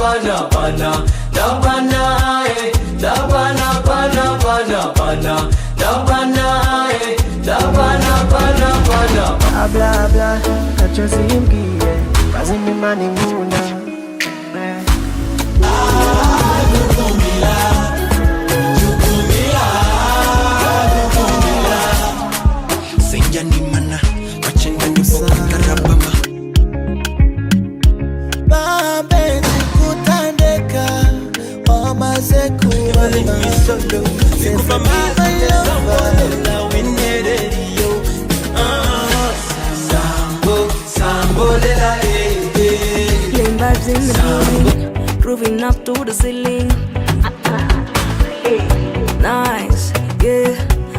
bana bana, da bana eh, da bana bana bana bana, da bana eh, da bana bana bana. Blah blah blah, kachozimbie, kazi mimani muna. Senja ni mana, wachenga ni boka karabama. Mapenzi kutandeka, wamaze kuwana. Sikupa mazi ya sambolela winereriyo. Sambolela Playing vibes in the morning, proving up to the ceiling. Nice, yeah.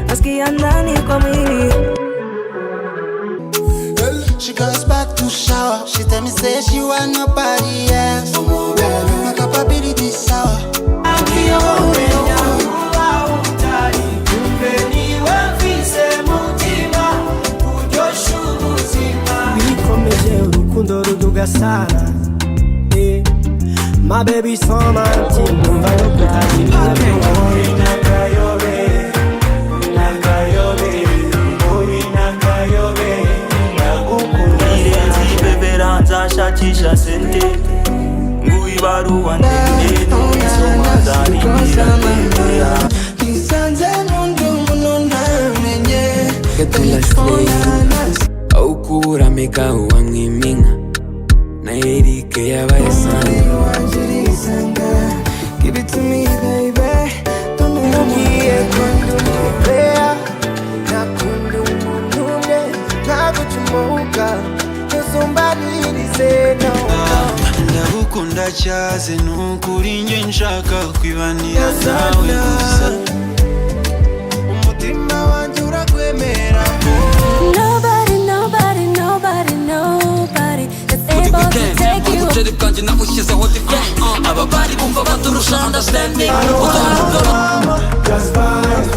Nasikia ndani kwa mwili. She goes back to shower. She tell me say she want nobody else. My capability sour. Bikomeje urukundo ruduga sana. My baby saw my team, numva yo kutagira. Shakisha sente ngui baruwa ndende nisoma zari mbere Nisanze mundu munonamenye. Ketula slave Aukura meka uangiminga Na erike ya baesani Give it to me baby. Tumukie kundu nipea. Na kundu munune. Na kuchumuka. Somebody say no. ndagukunda cyaze nukuri nje nshaka kwibanira nawe gusa. Umutima wanjye urakwemera. Nobody, nobody, nobody, nobody is able to take you. Ubuceri bwanjye nabushizeho defense Ababari bumva baturusha understanding Just vibes,